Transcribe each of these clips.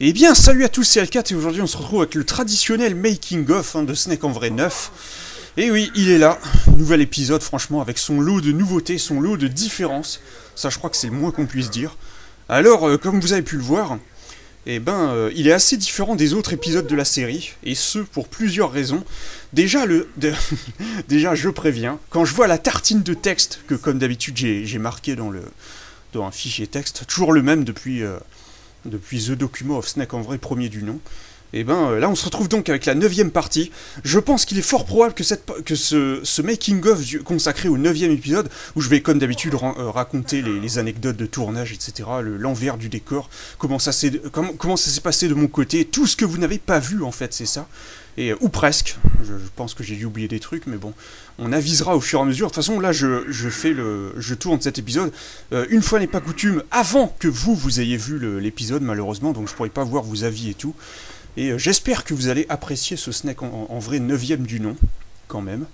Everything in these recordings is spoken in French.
Eh bien, salut à tous, c'est Alcat et aujourd'hui on se retrouve avec le traditionnel making of de Snake en vrai 9. Et oui, il est là, nouvel épisode franchement avec son lot de nouveautés, son lot de différences. Ça je crois que c'est le moins qu'on puisse dire. Alors, comme vous avez pu le voir, il est assez différent des autres épisodes de la série, et ce pour plusieurs raisons. Déjà, Déjà je préviens, quand je vois la tartine de texte que comme d'habitude j'ai marqué dans un fichier texte, toujours le même depuis The Document of Snake en vrai premier du nom, là on se retrouve donc avec la 9ème partie. Je pense qu'il est fort probable que ce making-of consacré au 9ème épisode, où je vais comme d'habitude raconter les anecdotes de tournage, etc., l'envers du décor, comment ça s'est passé de mon côté, tout ce que vous n'avez pas vu en fait, c'est ça. Ou presque, je pense que j'ai dû oublier des trucs, mais bon, on avisera au fur et à mesure. De toute façon, là, je tourne cet épisode, une fois n'est pas coutume, avant que vous ayez vu l'épisode, malheureusement, donc je pourrais pas voir vos avis et tout. Et j'espère que vous allez apprécier ce Snake en vrai 9ème du nom, quand même.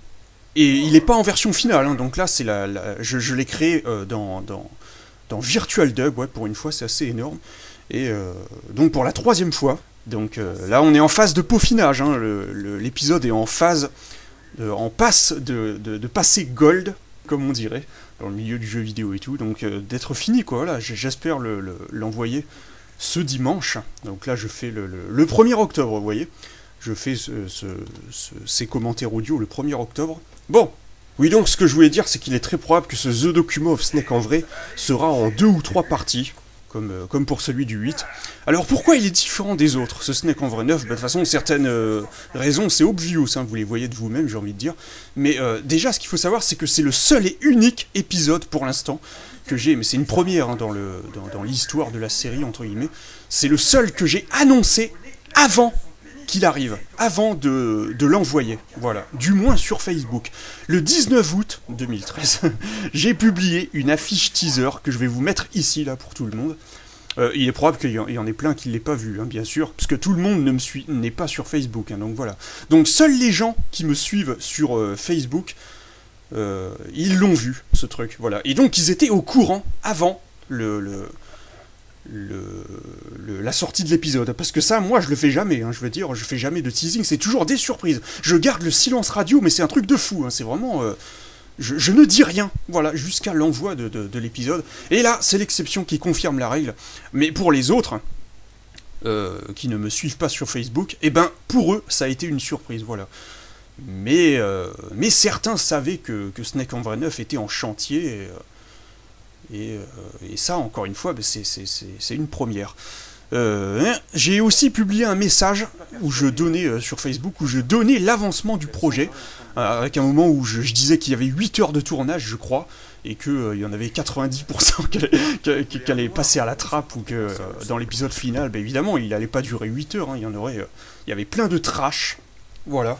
Et il n'est pas en version finale, hein, donc là, je l'ai créé dans Virtual Dub, ouais, pour une fois, c'est assez énorme. Et donc pour la 3ème fois. Donc là on est en phase de peaufinage, hein. L'épisode est en passe de passer gold, comme on dirait, dans le milieu du jeu vidéo et tout, donc d'être fini quoi, voilà, j'espère l'envoyer ce dimanche. Donc là je fais le 1er octobre, vous voyez, je fais ces commentaires audio le 1er octobre. Bon, oui, donc ce que je voulais dire c'est qu'il est très probable que ce The Document of Snake en vrai sera en 2 ou 3 parties. Comme pour celui du 8. Alors pourquoi il est différent des autres, ce Snake en vrai 9? De toute façon, certaines raisons, c'est obvious, hein, vous les voyez de vous-même, j'ai envie de dire. Mais déjà, ce qu'il faut savoir, c'est que c'est le seul et unique épisode, pour l'instant, que j'ai, mais c'est une première hein, dans l'histoire de la série, entre guillemets. C'est le seul que j'ai annoncé avant qu'il arrive, avant de l'envoyer, voilà, du moins sur Facebook. Le 19 août 2013, j'ai publié une affiche teaser que je vais vous mettre ici, là, pour tout le monde. Il est probable qu'il y en ait plein qui ne l'aient pas vu, hein, bien sûr, parce que tout le monde n'est pas sur Facebook, hein, donc voilà. Donc seuls les gens qui me suivent sur Facebook, ils l'ont vu, ce truc, voilà. Et donc ils étaient au courant avant la sortie de l'épisode, parce que ça, moi, je le fais jamais, hein, je veux dire, je fais jamais de teasing, c'est toujours des surprises. Je garde le silence radio, mais c'est un truc de fou, hein, c'est vraiment... je ne dis rien, voilà, jusqu'à l'envoi de l'épisode. Et là, c'est l'exception qui confirme la règle. Mais pour les autres, qui ne me suivent pas sur Facebook, pour eux, ça a été une surprise, voilà. Mais certains savaient que Snake en vrai 9 était en chantier, et ça, encore une fois, c'est une première. J'ai aussi publié un message où je donnais sur Facebook, où je donnais l'avancement du projet, avec un moment où je disais qu'il y avait 8 heures de tournage, je crois, et qu'il y en avait 90% qui allaient passer à la trappe, ou que dans l'épisode final, évidemment, il n'allait pas durer 8 heures, hein, il y avait plein de trash, voilà.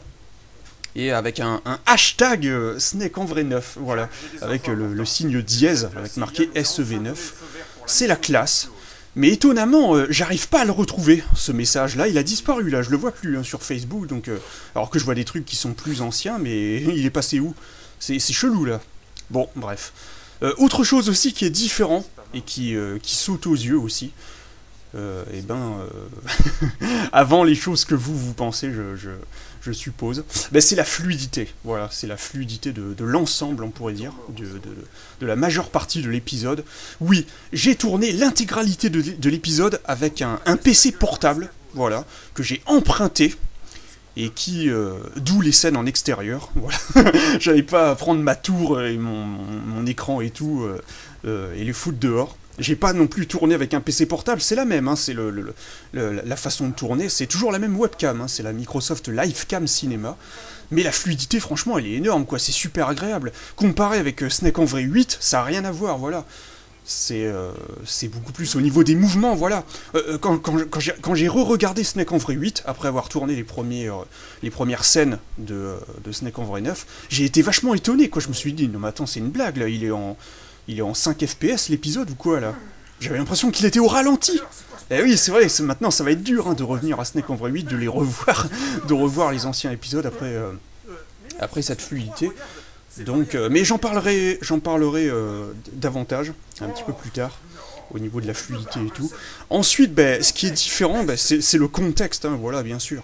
Et avec un hashtag Snake en vrai 9, voilà, avec le signe dièse, avec marqué SEV9. C'est la classe. Mais étonnamment, j'arrive pas à le retrouver, ce message-là, il a disparu, là, je le vois plus hein, sur Facebook, donc... alors que je vois des trucs qui sont plus anciens, mais il est passé où? C'est chelou, là. Bon, bref. Autre chose aussi qui est différent, et qui saute aux yeux aussi, avant les choses que vous pensez, je suppose, c'est la fluidité, voilà, c'est la fluidité de l'ensemble, on pourrait dire, de la majeure partie de l'épisode. Oui, j'ai tourné l'intégralité de l'épisode avec un PC portable, voilà, que j'ai emprunté, et d'où les scènes en extérieur, voilà. J'allais pas prendre ma tour et mon écran et tout, et les foutre dehors. J'ai pas non plus tourné avec un PC portable, c'est la même, hein, c'est la façon de tourner, c'est toujours la même webcam, hein, c'est la Microsoft Livecam Cinema, mais la fluidité, franchement, elle est énorme, quoi, c'est super agréable. Comparé avec Snake en vrai 8, ça a rien à voir, voilà. C'est beaucoup plus au niveau des mouvements, voilà. Quand j'ai re-regardé Snake en vrai 8, après avoir tourné les premières scènes de Snake en vrai 9, j'ai été vachement étonné, quoi, je me suis dit, non mais attends, c'est une blague, là, il est en 5 FPS l'épisode ou quoi là? J'avais l'impression qu'il était au ralenti. Eh oui, c'est vrai, maintenant ça va être dur hein, de revenir à Snake en vrai 8, de les revoir, de revoir les anciens épisodes après cette fluidité. Donc, mais j'en parlerai davantage un petit peu plus tard. au niveau de la fluidité et tout. Ensuite, ben, ce qui est différent, ben, c'est le contexte, hein, voilà, bien sûr.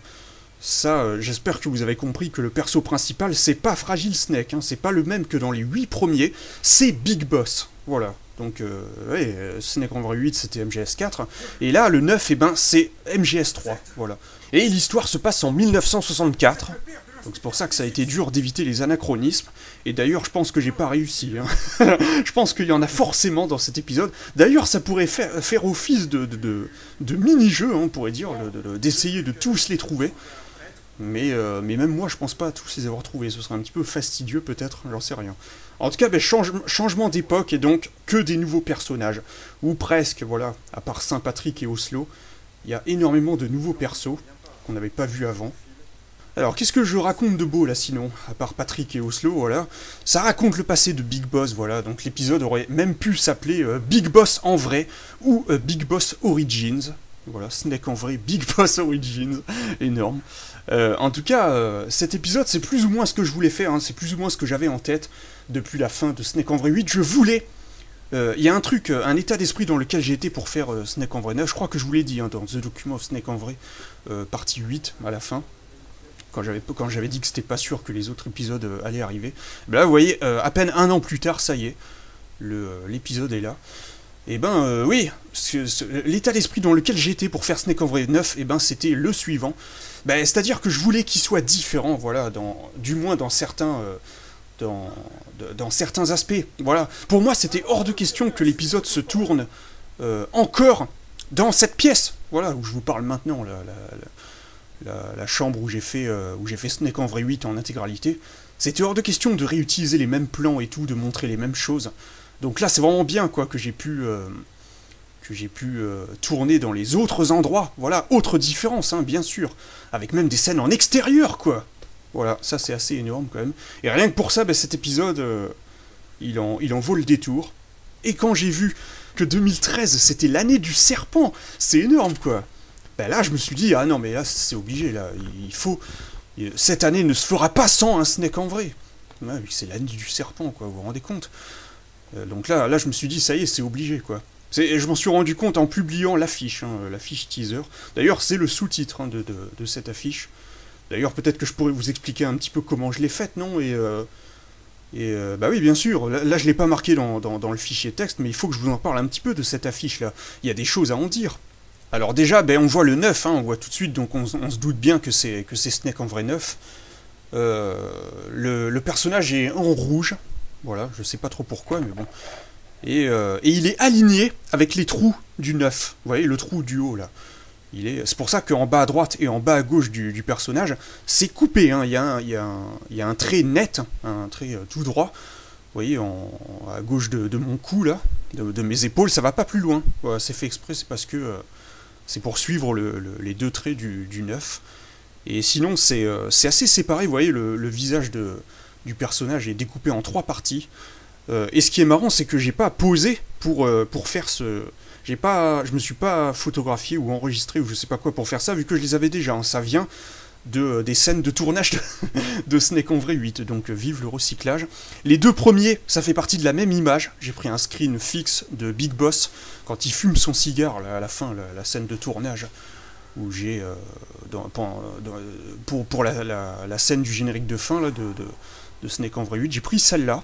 Ça, j'espère que vous avez compris que le perso principal, c'est pas Fragile Snake, hein, c'est pas le même que dans les 8 premiers, c'est Big Boss, voilà. Donc, ouais, Snake en vrai 8, c'était MGS4, et là, le 9, eh ben, c'est MGS3, voilà. Et l'histoire se passe en 1964, donc c'est pour ça que ça a été dur d'éviter les anachronismes, et d'ailleurs, je pense que j'ai pas réussi, hein. Je pense qu'il y en a forcément dans cet épisode. D'ailleurs, ça pourrait faire office de mini-jeu, hein, on pourrait dire, d'essayer de tous les trouver. Mais même moi, je pense pas à tous les avoir trouvés. Ce serait un petit peu fastidieux, peut-être, j'en sais rien. En tout cas, ben, changement d'époque et donc que des nouveaux personnages. Ou presque, voilà. À part Saint-Patrick et Oslo, il y a énormément de nouveaux persos qu'on n'avait pas vus avant. Alors, qu'est-ce que je raconte de beau, là, sinon? À part Patrick et Oslo, voilà. Ça raconte le passé de Big Boss, voilà. Donc l'épisode aurait même pu s'appeler Big Boss en vrai ou Big Boss Origins. Voilà, Snake en vrai, Big Boss Origins. Énorme. En tout cas, cet épisode, c'est plus ou moins ce que je voulais faire, hein, c'est plus ou moins ce que j'avais en tête depuis la fin de Snake en vrai 8. Je voulais... Il y a un truc, un état d'esprit dans lequel j'ai été pour faire Snake en vrai 9, je crois que je vous l'ai dit hein, dans The Document of Snake en vrai, partie 8, à la fin, quand j'avais dit que c'était pas sûr que les autres épisodes allaient arriver. Ben là, vous voyez, à peine un an plus tard, ça y est, l'épisode est là. Et ben oui, l'état d'esprit dans lequel j'étais pour faire Snake en vrai 9, et ben c'était le suivant. Ben, c'est-à-dire que je voulais qu'il soit différent, voilà, du moins dans certains aspects. Voilà. Pour moi, c'était hors de question que l'épisode se tourne encore dans cette pièce, voilà, où je vous parle maintenant, la chambre où j'ai fait Snake en vrai 8 en intégralité. C'était hors de question de réutiliser les mêmes plans et tout, de montrer les mêmes choses. Donc là, c'est vraiment bien, quoi, que j'ai pu tourner dans les autres endroits. Voilà, autre différence, hein, bien sûr. Avec même des scènes en extérieur, quoi. Voilà, ça c'est assez énorme, quand même. Et rien que pour ça, ben, cet épisode, il en vaut le détour. Et quand j'ai vu que 2013, c'était l'année du serpent, c'est énorme, quoi. Ben là, je me suis dit, ah non, mais là, c'est obligé, là. Il faut... Cette année ne se fera pas sans un Snake en vrai. Ouais, c'est l'année du serpent, quoi, vous vous rendez compte? Donc là, je me suis dit, ça y est, c'est obligé, quoi. Je m'en suis rendu compte en publiant l'affiche, hein, l'affiche teaser. D'ailleurs, c'est le sous-titre hein, de cette affiche. D'ailleurs, peut-être que je pourrais vous expliquer un petit peu comment je l'ai faite, non? Bah oui, bien sûr. Là, je l'ai pas marqué dans le fichier texte, mais il faut que je vous en parle un petit peu de cette affiche-là. Il y a des choses à en dire. Alors déjà, ben, on voit le 9, hein, on voit tout de suite, donc on se doute bien que c'est Snake en vrai 9. Le personnage est en rouge. Voilà, je sais pas trop pourquoi, mais bon. Et il est aligné avec les trous du 9. Vous voyez, le trou du haut, là. C'est pour ça qu'en bas à droite et en bas à gauche du personnage, c'est coupé. Hein. Il y a un trait net, un trait tout droit. Vous voyez, à gauche de mon cou, là, de mes épaules, ça va pas plus loin. Voilà, c'est fait exprès, c'est parce que c'est pour suivre les deux traits du 9. Et sinon, c'est assez séparé. Vous voyez, le visage du personnage est découpé en 3 parties. Et ce qui est marrant, c'est que j'ai pas posé pour faire ce... Je me suis pas photographié ou enregistré ou je sais pas quoi pour faire ça, vu que je les avais déjà. Hein. Ça vient des scènes de tournage de Snake en vrai 8, donc vive le recyclage. Les 2 premiers, ça fait partie de la même image. J'ai pris un screen fixe de Big Boss, quand il fume son cigare, là, à la fin, la scène de tournage, où j'ai... pour la scène du générique de fin, là, de Snake en vrai 8, j'ai pris celle-là.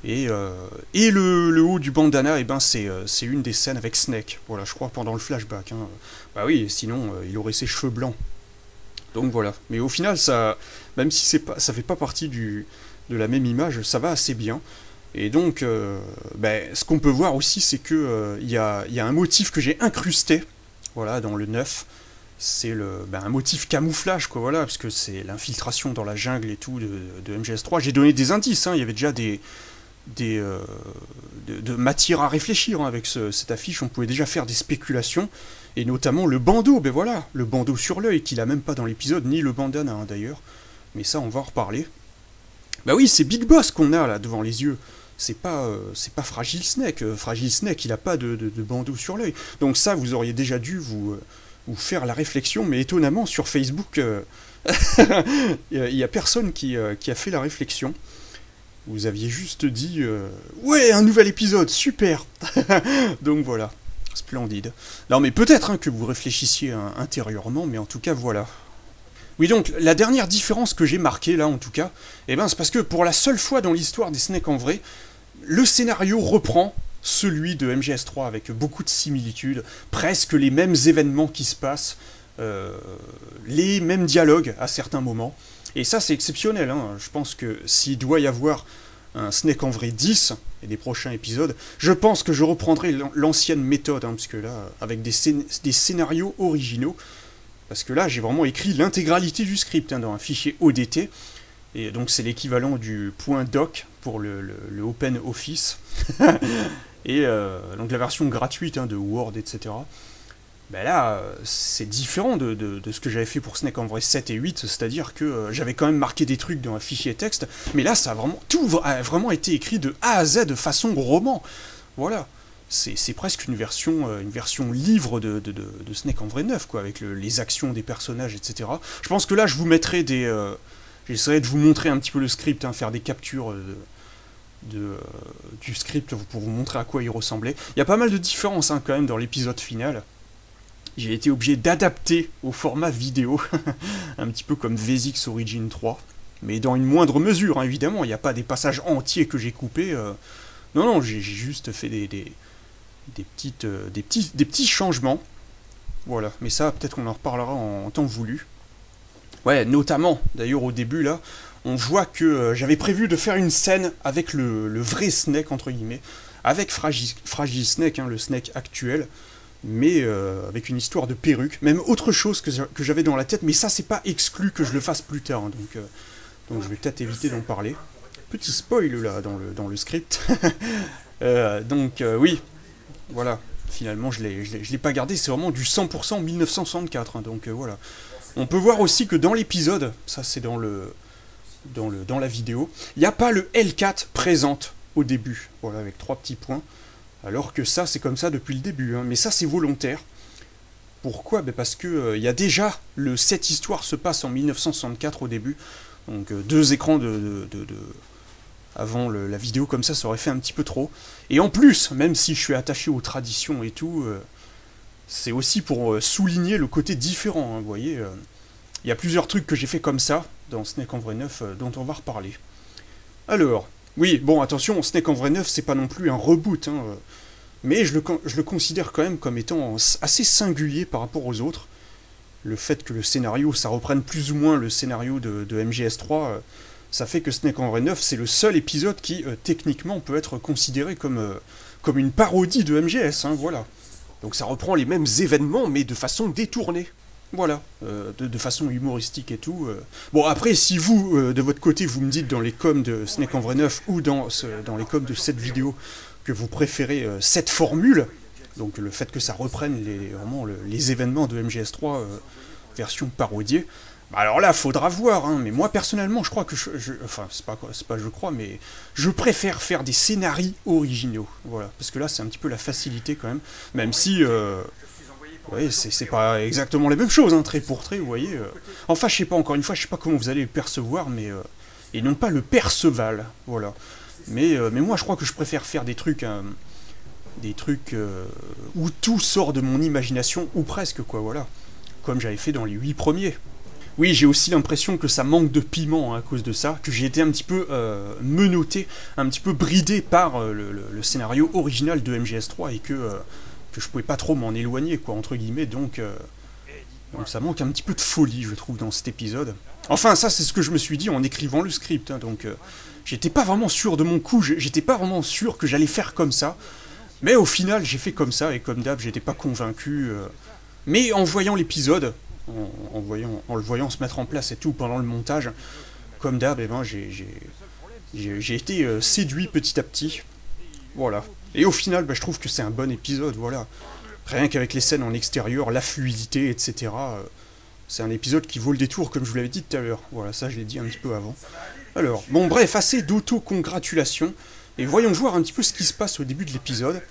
Et le haut du bandana, eh ben, c'est une des scènes avec Snake. Voilà, je crois pendant le flashback. Hein. Bah oui, sinon il aurait ses cheveux blancs. Donc voilà. Mais au final, même si ça fait pas partie de la même image, ça va assez bien. Et donc, ce qu'on peut voir aussi, c'est que il y a un motif que j'ai incrusté, voilà, dans le 9. C'est un motif camouflage, quoi, voilà, parce que c'est l'infiltration dans la jungle et tout de MGS3. J'ai donné des indices, hein, il y avait déjà de matière à réfléchir hein, avec cette affiche, on pouvait déjà faire des spéculations, et notamment le bandeau, ben voilà, le bandeau sur l'œil, qu'il a même pas dans l'épisode, ni le bandana hein, d'ailleurs, mais ça on va en reparler. Bah oui, c'est Big Boss qu'on a là devant les yeux, c'est pas Fragile Snake, Fragile Snake il a pas de bandeau sur l'œil, donc ça vous auriez déjà dû vous faire la réflexion, mais étonnamment sur Facebook, il y a personne qui a fait la réflexion. Vous aviez juste dit ouais, un nouvel épisode, super. Donc voilà. Splendide. Non mais peut-être hein, que vous réfléchissiez intérieurement, mais en tout cas voilà. Oui donc, la dernière différence que j'ai marquée là en tout cas, eh ben, c'est parce que pour la seule fois dans l'histoire des Snake en vrai, le scénario reprend celui de MGS3 avec beaucoup de similitudes, presque les mêmes événements qui se passent, les mêmes dialogues à certains moments. Et ça c'est exceptionnel, hein. Je pense que s'il doit y avoir un Snake en vrai 10 et des prochains épisodes, je pense que je reprendrai l'ancienne méthode, hein, parce que là, avec des scénarios originaux, parce que là j'ai vraiment écrit l'intégralité du script hein, dans un fichier ODT, et donc c'est l'équivalent du .doc pour le Open Office, et donc la version gratuite hein, de Word, etc. Ben là, c'est différent de ce que j'avais fait pour Snake en vrai 7 et 8, c'est-à-dire que j'avais quand même marqué des trucs dans un fichier texte, mais là, ça a vraiment, tout a vraiment été écrit de A à Z de façon roman. Voilà. C'est presque une version livre de Snake en vrai 9, quoi, avec les actions des personnages, etc. Je pense que là, je vous mettrai des... j'essaierai de vous montrer un petit peu le script, hein, faire des captures du script pour vous montrer à quoi il ressemblait. Il y a pas mal de différences hein, quand même dans l'épisode final. J'ai été obligé d'adapter au format vidéo, un petit peu comme VSX Origin 3, mais dans une moindre mesure, hein, évidemment, il n'y a pas des passages entiers que j'ai coupés, non, j'ai juste fait des petits changements, voilà, mais ça, peut-être qu'on en reparlera en temps voulu. Ouais, notamment, d'ailleurs, au début, là, on voit que j'avais prévu de faire une scène avec le vrai Snake, entre guillemets, avec Fragile Snake, hein, le Snake actuel, mais avec une histoire de perruque, même autre chose que j'avais dans la tête, mais ça c'est pas exclu que je le fasse plus tard, hein, donc je vais peut-être éviter d'en parler. Petit spoil là dans le script. Oui, voilà, finalement je l'ai pas gardé, c'est vraiment du 100% 1964, hein, donc voilà. On peut voir aussi que dans l'épisode, ça c'est dans la vidéo, il n'y a pas le L4 présente au début, voilà, avec 3 petits points. Alors que ça, c'est comme ça depuis le début, hein. Mais ça, c'est volontaire. Pourquoi? Ben parce que y a déjà, cette histoire se passe en 1964 au début, donc 2 écrans avant la vidéo comme ça aurait fait un petit peu trop. Et en plus, même si je suis attaché aux traditions et tout, c'est aussi pour souligner le côté différent, hein, vous voyez. Il y a plusieurs trucs que j'ai fait comme ça, dans Snake en vrai 9, dont on va reparler. Alors... Oui, bon, attention, Snake en vrai 9, c'est pas non plus un reboot, hein, mais je le considère quand même comme étant assez singulier par rapport aux autres. Le fait que le scénario, ça reprenne plus ou moins le scénario de MGS3, ça fait que Snake en vrai 9, c'est le seul épisode qui, techniquement, peut être considéré comme une parodie de MGS, hein, voilà. Donc ça reprend les mêmes événements, mais de façon détournée. Voilà, de façon humoristique et tout. Bon, après, si vous, de votre côté, vous me dites dans les coms de Snake en vrai 9 ou dans les coms de cette vidéo que vous préférez cette formule, donc le fait que ça reprenne vraiment les événements de MGS3 version parodiée, bah alors là, faudra voir, hein, mais moi, personnellement, je crois que enfin, c'est pas je crois, mais je préfère faire des scénarios originaux, voilà, parce que là, c'est un petit peu la facilité quand même si... Oui, c'est pas exactement la même chose, hein, trait pour trait, vous voyez. Enfin, je sais pas, encore une fois, je sais pas comment vous allez le percevoir, mais... et non pas le Perceval, voilà. Mais moi, je crois que je préfère faire des trucs où tout sort de mon imagination, ou presque, quoi, voilà. Comme j'avais fait dans les 8 premiers. Oui, j'ai aussi l'impression que ça manque de piment hein, à cause de ça, que j'ai été un petit peu menotté, un petit peu bridé par le scénario original de MGS3, et que je pouvais pas trop m'en éloigner, quoi, entre guillemets, donc ça manque un petit peu de folie, je trouve, dans cet épisode. Enfin, ça, c'est ce que je me suis dit en écrivant le script, hein, donc j'étais pas vraiment sûr de mon coup, j'étais pas vraiment sûr que j'allais faire comme ça, mais au final, j'ai fait comme ça, et comme d'hab, j'étais pas convaincu, mais en voyant l'épisode, en le voyant se mettre en place et tout, pendant le montage, comme d'hab, eh ben, j'ai été séduit petit à petit, voilà. Et au final, bah, je trouve que c'est un bon épisode, voilà. Rien qu'avec les scènes en extérieur, la fluidité, etc. C'est un épisode qui vaut le détour, comme je vous l'avais dit tout à l'heure. Voilà, ça je l'ai dit un petit peu avant. Alors, bon bref, assez d'auto-congratulations. Et voyons voir un petit peu ce qui se passe au début de l'épisode.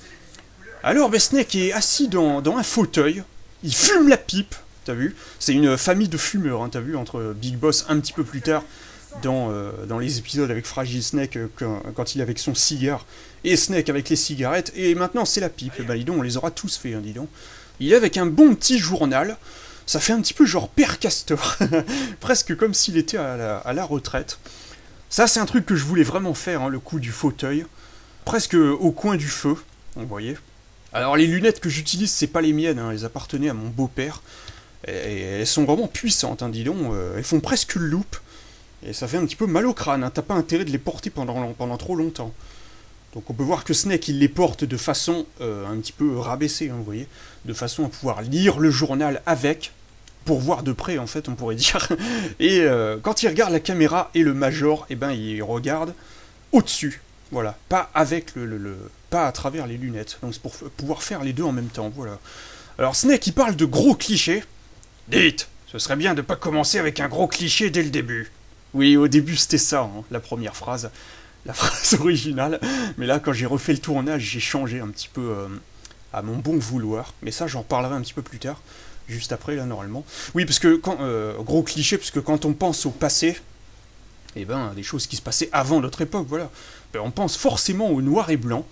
Alors, bah, Snake est assis dans un fauteuil. Il fume la pipe, t'as vu? C'est une famille de fumeurs, hein, t'as vu? Entre Big Boss un petit peu plus tard, dans les épisodes avec Fragile Snake quand il est avec son cigare, et Snake avec les cigarettes, et maintenant c'est la pipe. Bah dis donc, on les aura tous fait, hein, dis donc. Il est avec un bon petit journal, ça fait un petit peu genre Père Castor, presque comme s'il était à la retraite. Ça c'est un truc que je voulais vraiment faire, hein, le coup du fauteuil, presque au coin du feu, vous voyez. Alors les lunettes que j'utilise, c'est pas les miennes, hein, elles appartenaient à mon beau-père, et elles sont vraiment puissantes, hein, dis donc, elles font presque le loupe, et ça fait un petit peu mal au crâne, hein, t'as pas intérêt de les porter pendant trop longtemps. Donc on peut voir que Snake, il les porte de façon un petit peu rabaissée, hein, vous voyez, de façon à pouvoir lire le journal avec, pour voir de près, en fait, on pourrait dire. Et quand il regarde la caméra et le Major, eh ben, il regarde au-dessus, voilà, pas avec pas à travers les lunettes. Donc c'est pour pouvoir faire les deux en même temps, voilà. Alors Snake, il parle de gros clichés. Dites, ce serait bien de pas commencer avec un gros cliché dès le début. Oui, au début c'était ça, hein, la première phrase. La phrase originale, mais là quand j'ai refait le tournage, j'ai changé un petit peu à mon bon vouloir, mais ça j'en parlerai un petit peu plus tard, juste après là normalement. Oui, parce que, gros cliché, parce que quand on pense au passé, eh ben, des choses qui se passaient avant notre époque, voilà, ben, on pense forcément au noir et blanc,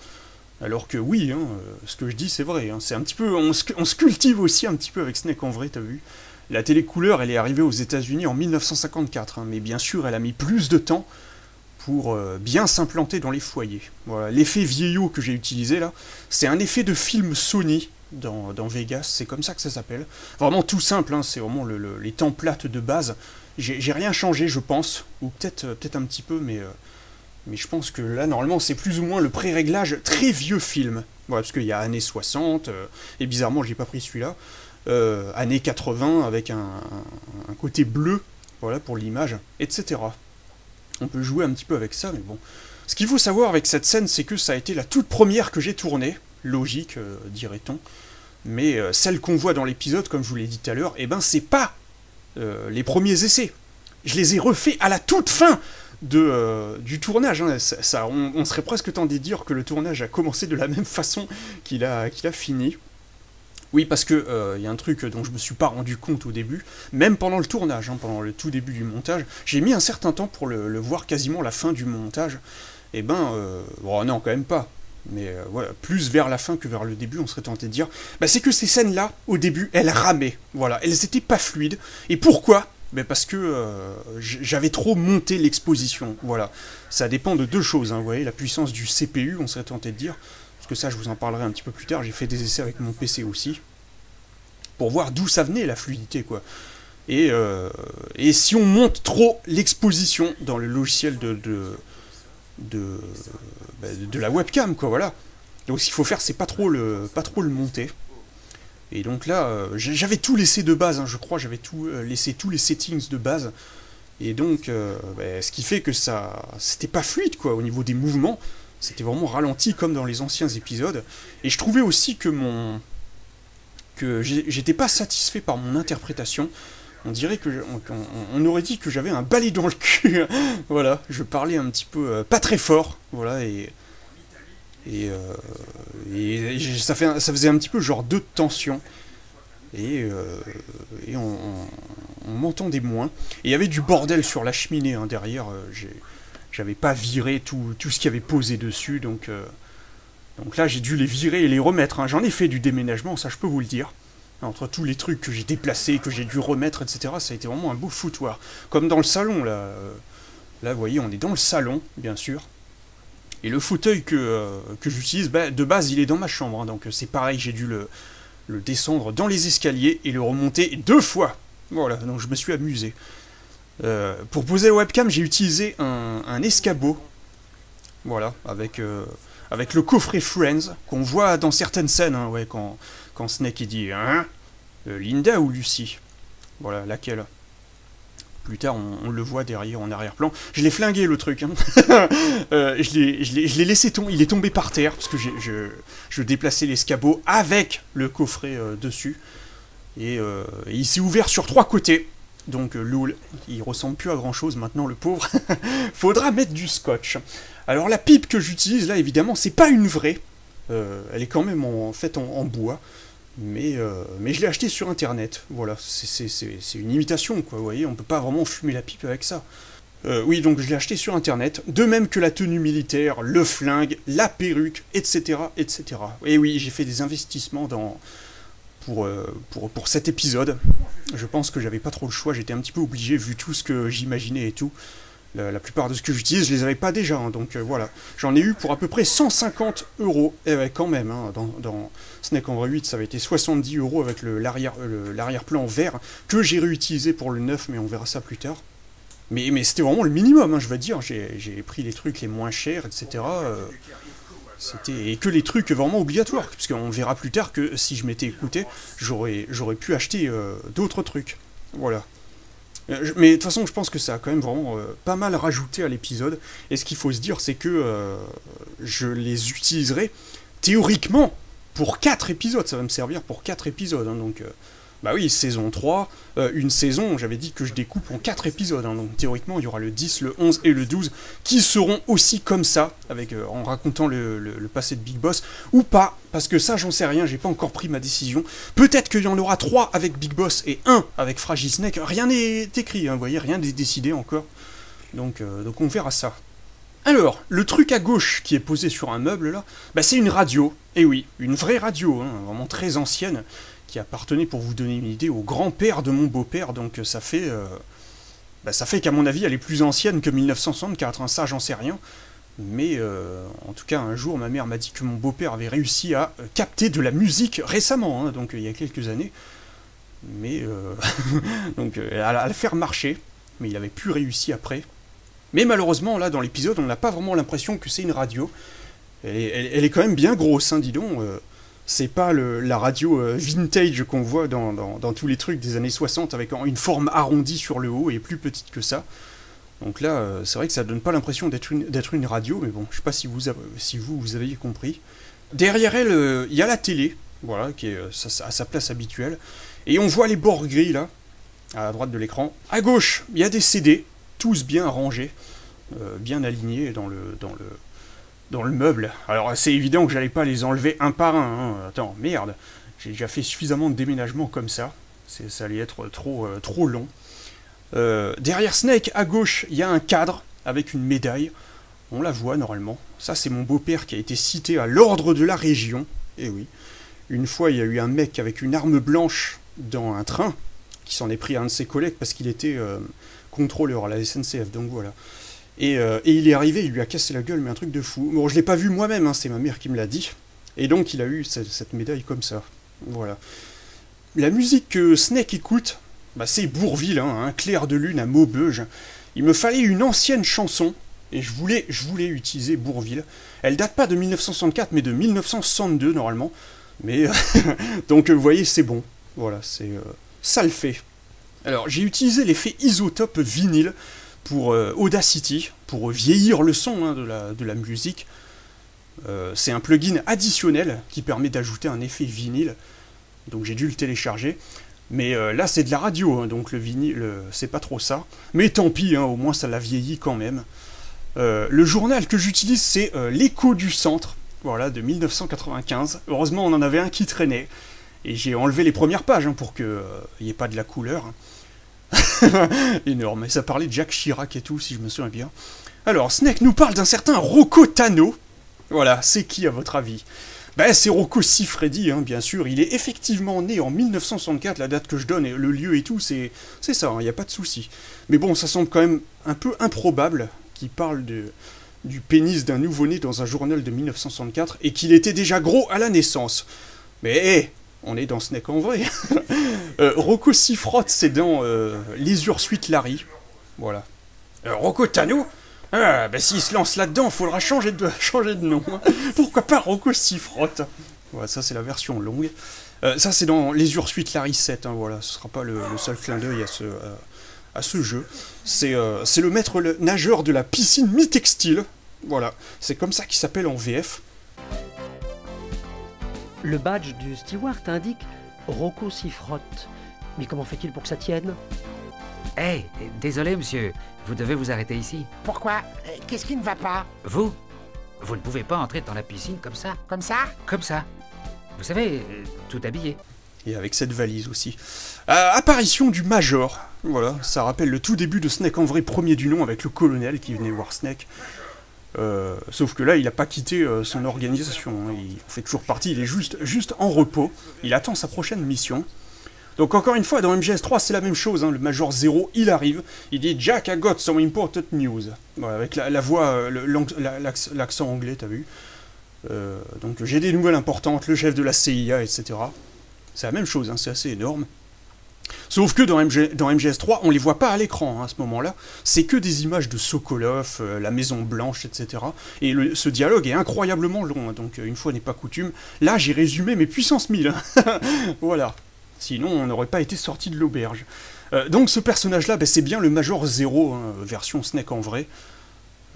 alors que oui, hein, ce que je dis c'est vrai, hein, c'est un petit peu, on se cultive aussi un petit peu avec Snake en vrai, t'as vu. La télé couleur, elle est arrivée aux États-Unis en 1954, hein, mais bien sûr elle a mis plus de temps pour bien s'implanter dans les foyers. Voilà, l'effet vieillot que j'ai utilisé là, c'est un effet de film Sony dans Vegas, c'est comme ça que ça s'appelle. Vraiment tout simple, hein, c'est vraiment les templates de base. J'ai rien changé, je pense, ou peut-être un petit peu, mais je pense que là, normalement, c'est plus ou moins le pré-réglage très vieux film. Voilà, parce qu'il y a années 60, et bizarrement, j'ai pas pris celui-là, années 80, avec un côté bleu, voilà, pour l'image, etc. On peut jouer un petit peu avec ça, mais bon. Ce qu'il faut savoir avec cette scène, c'est que ça a été la toute première que j'ai tournée. Logique, dirait-on. Mais celle qu'on voit dans l'épisode, comme je vous l'ai dit tout à l'heure, eh ben c'est pas les premiers essais. Je les ai refaits à la toute fin du tournage. Hein. On serait presque tenté de dire que le tournage a commencé de la même façon qu'il a fini. Oui, parce que y a un truc dont je me suis pas rendu compte au début, même pendant le tournage, hein, pendant le tout début du montage, j'ai mis un certain temps pour le voir quasiment la fin du montage. Et ben, bon non, quand même pas. Mais voilà, plus vers la fin que vers le début, on serait tenté de dire, bah, c'est que ces scènes-là, au début, elles ramaient. Voilà, elles étaient pas fluides. Et pourquoi ? Ben parce que j'avais trop monté l'exposition. Voilà, ça dépend de deux choses. Hein, vous voyez, la puissance du CPU, on serait tenté de dire. Parce que ça, je vous en parlerai un petit peu plus tard. J'ai fait des essais avec mon PC aussi. Pour voir d'où ça venait, la fluidité, quoi. Et si on monte trop l'exposition dans le logiciel de la webcam, quoi, voilà. Donc ce qu'il faut faire, c'est pas trop le monter. Et donc là, j'avais tout laissé de base, hein, je crois, j'avais tout laissé tous les settings de base. Et donc, ce qui fait que ça, c'était pas fluide, quoi, au niveau des mouvements. C'était vraiment ralenti comme dans les anciens épisodes. Et je trouvais aussi que j'étais pas satisfait par mon interprétation. On dirait on aurait dit que j'avais un balai dans le cul. Voilà, je parlais un petit peu pas très fort, voilà, et ça faisait un petit peu genre de tension. Et on m'entendait moins. Et il y avait du bordel sur la cheminée, hein, derrière. J'avais pas viré tout ce qu'il y avait posé dessus, donc là j'ai dû les virer et les remettre. Hein. J'en ai fait du déménagement, ça je peux vous le dire. Entre tous les trucs que j'ai déplacés, que j'ai dû remettre, etc., ça a été vraiment un beau foutoir. Comme dans le salon, là. Là, vous voyez, on est dans le salon, bien sûr. Et le fauteuil que j'utilise, de base, il est dans ma chambre. Hein, donc c'est pareil, j'ai dû le descendre dans les escaliers et le remonter 2 fois. Voilà, donc je me suis amusé. Pour poser la webcam, j'ai utilisé un escabeau. Voilà, avec le coffret Friends, qu'on voit dans certaines scènes, hein, ouais, quand Snake il dit hein, Linda ou Lucy. Voilà, laquelle. Plus tard, on le voit derrière, en arrière-plan. Je l'ai flingué, le truc. Hein. Je l'ai laissé tomber. Il est tombé par terre, parce que je déplaçais l'escabeau avec le coffret dessus. Et il s'est ouvert sur 3 côtés. Donc, Loul, il ressemble plus à grand-chose maintenant, le pauvre. Faudra mettre du scotch. Alors, la pipe que j'utilise, là, évidemment, c'est pas une vraie. Elle est quand même faite en bois. Mais je l'ai acheté sur internet, voilà, c'est une imitation, quoi, vous voyez, on peut pas vraiment fumer la pipe avec ça. Oui, donc je l'ai acheté sur internet, de même que la tenue militaire, le flingue, la perruque, etc. etc. Et oui, j'ai fait des investissements pour cet épisode. Je pense que j'avais pas trop le choix, j'étais un petit peu obligé vu tout ce que j'imaginais et tout. La plupart de ce que j'utilise, je les avais pas déjà, hein, donc voilà. J'en ai eu pour à peu près 150 €, et ouais, quand même, hein, dans Snake en vrai 8, ça avait été 70 € avec l'arrière-plan vert, que j'ai réutilisé pour le 9, mais on verra ça plus tard. Mais c'était vraiment le minimum, hein, je veux dire, j'ai pris les trucs les moins chers, etc. Et que les trucs vraiment obligatoires, parce qu'on verra plus tard que si je m'étais écouté, j'aurais pu acheter d'autres trucs. Voilà. Mais de toute façon, je pense que ça a quand même vraiment pas mal rajouté à l'épisode. Et ce qu'il faut se dire, c'est que je les utiliserai théoriquement pour 4 épisodes. Ça va me servir pour 4 épisodes. Hein, donc, bah oui, saison 3, une saison, j'avais dit que je découpe en 4 épisodes. Hein, donc théoriquement, il y aura le 10, le 11 et le 12 qui seront aussi comme ça, avec, en racontant le passé de Big Boss, ou pas, parce que ça, j'en sais rien, j'ai pas encore pris ma décision. Peut-être qu'il y en aura 3 avec Big Boss et 1 avec Fragile Snake. Rien n'est écrit, hein, vous voyez, rien n'est décidé encore. Donc on verra ça. Alors, le truc à gauche qui est posé sur un meuble là, bah c'est une radio. Et oui, une vraie radio, hein, vraiment très ancienne, qui appartenait, pour vous donner une idée, au grand-père de mon beau-père, donc ça fait qu'à mon avis elle est plus ancienne que 1964, hein, ça j'en sais rien, mais en tout cas un jour ma mère m'a dit que mon beau-père avait réussi à capter de la musique récemment, hein, donc il y a quelques années, mais donc à la faire marcher, mais il avait plus réussi après. Mais malheureusement là dans l'épisode on n'a pas vraiment l'impression que c'est une radio, elle est quand même bien grosse, hein, dis donc. C'est pas la radio vintage qu'on voit dans tous les trucs des années 60 avec une forme arrondie sur le haut et plus petite que ça. Donc là, c'est vrai que ça donne pas l'impression d'être une radio, mais bon, je sais pas si vous avez compris. Derrière elle, il y a la télé, voilà, qui est à sa place habituelle. Et on voit les bords gris là, à droite de l'écran. À gauche, il y a des CD, tous bien rangés, bien alignés dans le meuble. Alors c'est évident que j'allais pas les enlever un par un, hein. Attends, merde, j'ai déjà fait suffisamment de déménagements comme ça, ça allait être trop long. Derrière Snake, à gauche, il y a un cadre avec une médaille, on la voit normalement. Ça c'est mon beau-père qui a été cité à l'ordre de la région, et oui. Une fois il y a eu un mec avec une arme blanche dans un train, qui s'en est pris à un de ses collègues parce qu'il était contrôleur à la SNCF, donc voilà. Et il est arrivé, il lui a cassé la gueule, mais un truc de fou. Bon, je l'ai pas vu moi-même, hein, c'est ma mère qui me l'a dit. Et donc il a eu cette médaille comme ça. Voilà. La musique que Snake écoute, bah, c'est Bourvil, hein, un clair de lune à Maubeuge. Il me fallait une ancienne chanson, et je voulais utiliser Bourvil. Elle date pas de 1964, mais de 1962 normalement. Mais donc vous voyez, c'est bon. Voilà, ça le fait. Alors j'ai utilisé l'effet isotope vinyle pour Audacity, pour vieillir le son, hein, de la musique. C'est un plugin additionnel qui permet d'ajouter un effet vinyle, donc j'ai dû le télécharger. Mais là c'est de la radio, hein, donc le vinyle c'est pas trop ça. Mais tant pis, hein, au moins ça l'a vieilli quand même. Le journal que j'utilise c'est l'Écho du Centre, voilà, de 1995. Heureusement on en avait un qui traînait, et j'ai enlevé les premières pages, hein, pour qu'il n'y ait pas de la couleur. Énorme, et ça parlait de Jacques Chirac et tout, si je me souviens bien. Alors, Snake nous parle d'un certain Rocco Tano. Voilà, c'est qui à votre avis? Ben, c'est Rocco Siffredi, hein, bien sûr. Il est effectivement né en 1964, la date que je donne, et le lieu et tout, c'est ça, il n'y a pas de souci. Mais bon, ça semble quand même un peu improbable qu'il parle du pénis d'un nouveau-né dans un journal de 1964, et qu'il était déjà gros à la naissance. Mais hé, on est dans Snake en vrai. Rocco Siffredi, c'est dans Les Ursuites Larry. Voilà. Rocco Tano, ben s'il se lance là-dedans, il faudra changer de nom. Hein. Pourquoi pas Rocco Siffredi? Voilà, ça c'est la version longue. Ça c'est dans Les Ursuites Larry 7. Hein, voilà, ce sera pas le seul clin d'œil à ce jeu. C'est le maître nageur de la piscine mi-textile. Voilà, c'est comme ça qu'il s'appelle en VF. Le badge du steward indique Rocco Siffredi. Mais comment fait-il pour que ça tienne? Hey, désolé monsieur, vous devez vous arrêter ici. Pourquoi? Qu'est-ce qui ne va pas? Vous ne pouvez pas entrer dans la piscine comme ça. Comme ça? Comme ça. Vous savez, tout habillé. Et avec cette valise aussi. Apparition du Major. Voilà, ça rappelle le tout début de Snake en vrai, premier du nom, avec le colonel qui venait voir Snake. Sauf que là, il n'a pas quitté son organisation. Hein. Il fait toujours partie, il est juste en repos. Il attend sa prochaine mission. Donc encore une fois, dans MGS3, c'est la même chose. Hein. Le Major Zero, il arrive. Il dit « Jack, I got some important news ». Voilà, avec la voix, l'accent anglais, t'as vu. Donc j'ai des nouvelles importantes, le chef de la CIA, etc. C'est la même chose, hein, c'est assez énorme. Sauf que dans MGS3, on les voit pas à l'écran hein, à ce moment-là. C'est que des images de Sokolov, la Maison Blanche, etc. Et ce dialogue est incroyablement long, hein, donc une fois n'est pas coutume. Là, j'ai résumé mes puissances 1000. Hein. Voilà. Sinon, on n'aurait pas été sorti de l'auberge. Donc ce personnage-là, ben, c'est bien le Major Zero, hein, version Snake en vrai.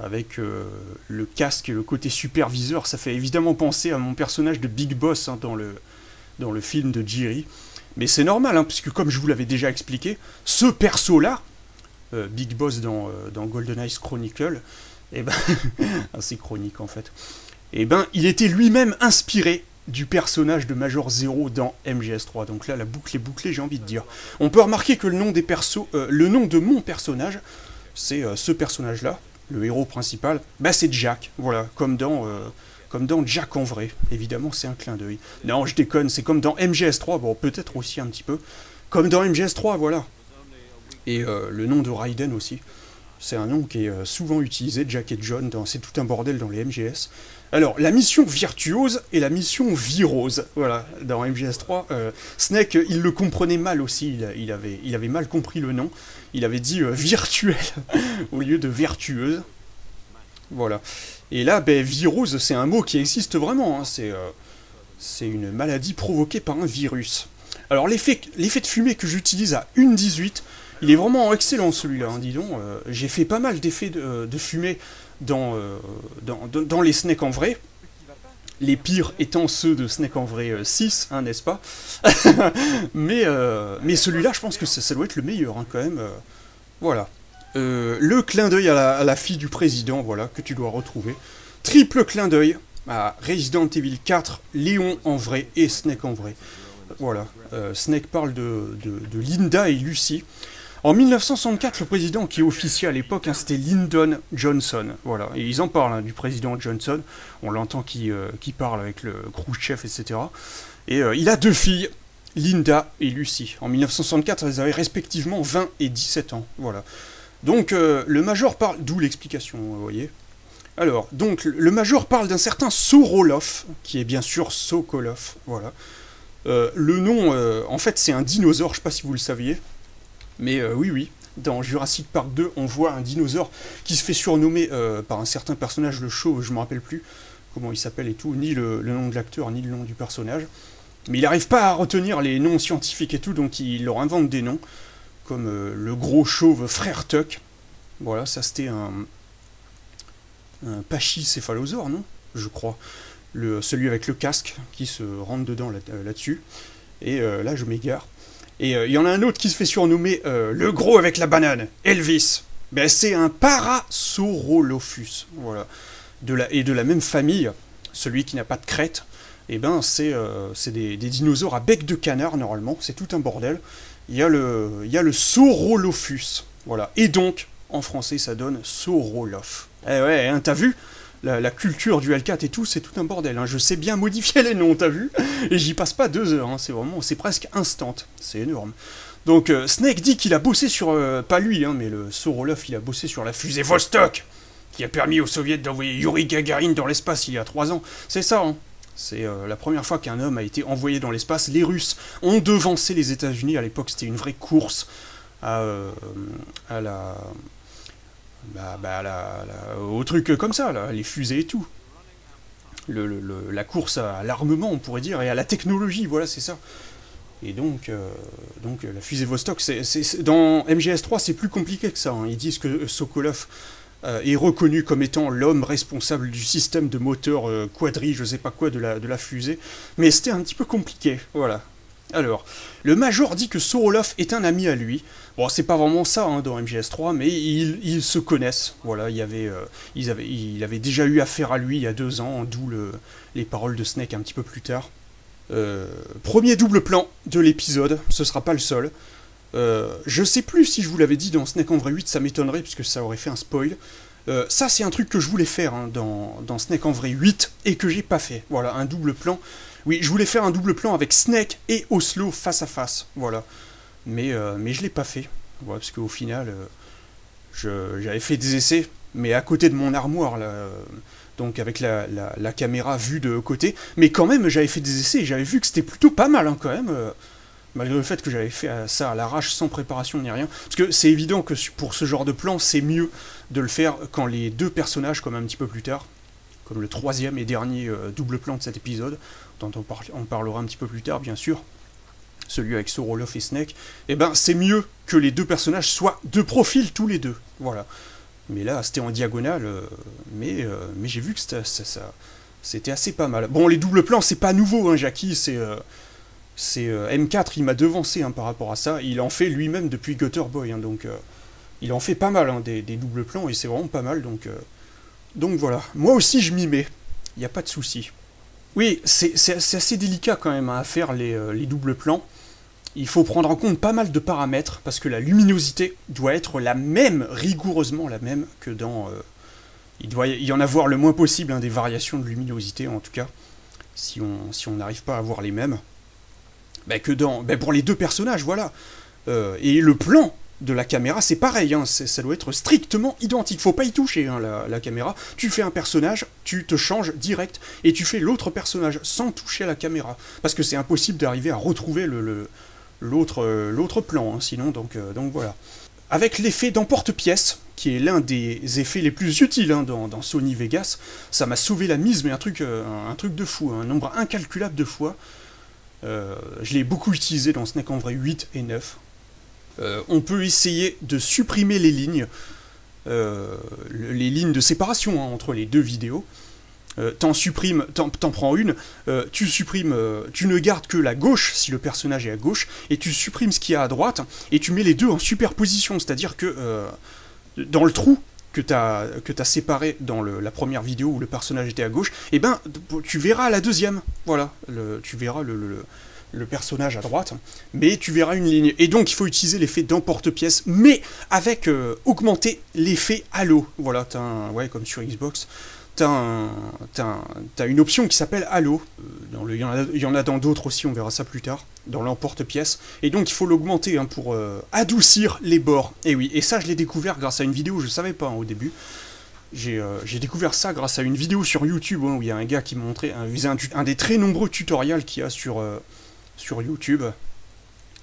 Avec le casque et le côté superviseur, ça fait évidemment penser à mon personnage de Big Boss hein, dans le film de Jiri. Mais c'est normal, hein, puisque comme je vous l'avais déjà expliqué, ce perso-là, Big Boss dans GoldenEye Chronicle, eh ben, c'est chronique en fait, eh ben, il était lui-même inspiré du personnage de Major Zero dans MGS3. Donc là, la boucle est bouclée, j'ai envie de dire. On peut remarquer que le nom de mon personnage, c'est ce personnage-là, le héros principal, bah c'est Jack, voilà, comme dans Jack en vrai. Évidemment, c'est un clin d'œil. Non, je déconne, c'est comme dans MGS3, bon, peut-être aussi un petit peu. Comme dans MGS3, voilà. Et le nom de Raiden aussi. C'est un nom qui est souvent utilisé, Jack et John, c'est tout un bordel dans les MGS. Alors, la mission virtuose et la mission virose. Voilà, dans MGS3, Snake, il le comprenait mal aussi, il avait mal compris le nom. Il avait dit virtuel au lieu de vertueuse. Voilà. Et là, ben, virose, c'est un mot qui existe vraiment. Hein. C'est une maladie provoquée par un virus. Alors, l'effet de fumée que j'utilise à 1.18, il est vraiment excellent celui-là, hein, dis donc. J'ai fait pas mal d'effets de fumée dans les Snake en vrai. Les pires étant ceux de Snake en vrai 6, hein, n'est-ce pas? mais celui-là, je pense que ça doit être le meilleur, hein, quand même. Voilà. Le clin d'œil à la fille du président, voilà, que tu dois retrouver. Triple clin d'œil à Resident Evil 4, Léon en vrai et Snake en vrai. Voilà. Snake parle de Linda et Lucy. En 1964, le président qui officiait à l'époque, hein, c'était Lyndon Johnson. Voilà. Et ils en parlent, hein, du président Johnson. On l'entend qui parle avec le Khrouchtchev, etc. Et il a 2 filles, Linda et Lucy. En 1964, elles avaient respectivement 20 et 17 ans. Voilà. Donc, le Major parle... D'où l'explication, vous voyez. Alors, donc, le Major parle d'un certain Sorolov, qui est bien sûr Sokolov. Voilà. Le nom, en fait, c'est un dinosaure, je sais pas si vous le saviez. Mais oui, dans Jurassic Park 2, on voit un dinosaure qui se fait surnommer par un certain personnage, le chauve, je me rappelle plus comment il s'appelle et tout, ni le nom de l'acteur, ni le nom du personnage. Mais il n'arrive pas à retenir les noms scientifiques et tout, donc il leur invente des noms, comme le gros chauve frère Tuck. Voilà, ça c'était un pachycéphalosaure, non? Je crois. Celui avec le casque qui se rentre dedans là-dessus. Et là, je m'égare. Et il y en a un autre qui se fait surnommer le gros avec la banane, Elvis. Ben, c'est un Parasaurolophus, voilà. De la même famille, celui qui n'a pas de crête, et ben c'est des dinosaures à bec de canard normalement, c'est tout un bordel. Il y a le Saurolophus, voilà. Et donc, en français, ça donne Sorolof. Eh ouais, hein, t'as vu? La culture du L4 et tout, c'est tout un bordel. Hein. Je sais bien modifier les noms, t'as vu? Et j'y passe pas 2 heures, hein. C'est presque instant. C'est énorme. Donc Snake dit qu'il a bossé sur... pas lui, hein, mais le Sorolov, il a bossé sur la fusée Vostok, qui a permis aux soviets d'envoyer Yuri Gagarin dans l'espace il y a 3 ans. C'est ça, hein. C'est la première fois qu'un homme a été envoyé dans l'espace. Les Russes ont devancé les États-Unis. À l'époque, c'était une vraie course au truc comme ça, là, les fusées et tout. La course à l'armement, on pourrait dire, et à la technologie, voilà, c'est ça. Et donc la fusée Vostok, dans MGS3, c'est plus compliqué que ça. Hein. Ils disent que Sokolov est reconnu comme étant l'homme responsable du système de moteur quadri, je sais pas quoi, de la fusée. Mais c'était un petit peu compliqué, voilà. Alors, le Major dit que Sorolov est un ami à lui. Bon, c'est pas vraiment ça, hein, dans MGS3, mais ils se connaissent. Voilà, il avait déjà eu affaire à lui il y a 2 ans, d'où les paroles de Snake un petit peu plus tard. Premier double plan de l'épisode, ce sera pas le seul. Je sais plus si je vous l'avais dit dans Snake en vrai 8, ça m'étonnerait puisque ça aurait fait un spoil. Ça c'est un truc que je voulais faire hein, dans Snake en vrai 8 et que j'ai pas fait. Voilà, un double plan. Oui, je voulais faire un double plan avec Snake et Oslo face à face. Voilà. Mais je l'ai pas fait. Voilà, parce qu'au final, j'avais fait des essais, mais à côté de mon armoire, là, donc avec la caméra vue de côté. Mais quand même, j'avais fait des essais et j'avais vu que c'était plutôt pas mal hein, quand même. Malgré le fait que j'avais fait ça à l'arrache sans préparation ni rien. Parce que c'est évident que pour ce genre de plan, c'est mieux de le faire quand les deux personnages, comme un petit peu plus tard, comme le troisième et dernier double plan de cet épisode, dont on parlera un petit peu plus tard bien sûr, celui avec Soroloff et Snake, et ben c'est mieux que les deux personnages soient de profil tous les deux. Voilà. Mais là, c'était en diagonale, mais j'ai vu que c'était assez pas mal. Bon, les doubles plans, c'est pas nouveau, hein, Jackie, c'est M4, il m'a devancé hein, par rapport à ça. Il en fait lui-même depuis Gutter Boy, hein, donc il en fait pas mal hein, des doubles plans et c'est vraiment pas mal. Donc voilà. Moi aussi je m'y mets. Il n'y a pas de souci. Oui, c'est assez délicat quand même hein, à faire les doubles plans. Il faut prendre en compte pas mal de paramètres parce que la luminosité doit être la même, rigoureusement la même que dans. Il doit y en avoir le moins possible hein, des variations de luminosité en tout cas, si on n'arrive pas à avoir les mêmes. Pour les deux personnages, voilà. Et le plan de la caméra, c'est pareil, hein, ça doit être strictement identique. Faut pas y toucher, hein, la caméra. Tu fais un personnage, tu te changes direct, et tu fais l'autre personnage sans toucher à la caméra. Parce que c'est impossible d'arriver à retrouver l'autre plan, hein, sinon, donc voilà. Avec l'effet d'emporte-pièce, qui est l'un des effets les plus utiles hein, dans Sony Vegas, ça m'a sauvé la mise, mais un truc de fou, un nombre incalculable de fois. Je l'ai beaucoup utilisé dans Snake en vrai 8 et 9. On peut essayer de supprimer les lignes de séparation hein, entre les deux vidéos. T'en prends une, tu supprimes, tu ne gardes que la gauche si le personnage est à gauche, et tu supprimes ce qu'il y a à droite, et tu mets les deux en superposition, c'est-à-dire que dans le trou que t'as séparé dans la première vidéo où le personnage était à gauche, et ben tu verras la deuxième, voilà, tu verras le personnage à droite, mais tu verras une ligne. Et donc il faut utiliser l'effet d'emporte-pièce, mais avec augmenter l'effet halo. Voilà, comme sur Xbox, t'as une option qui s'appelle halo. Il y en a dans d'autres aussi, on verra ça plus tard, dans l'emporte-pièce. Et donc il faut l'augmenter hein, pour adoucir les bords. Et oui, et ça je l'ai découvert grâce à une vidéo, je ne savais pas hein, au début. J'ai découvert ça grâce à une vidéo sur YouTube hein, où il y a un gars qui montrait un des très nombreux tutoriels qu'il y a sur YouTube,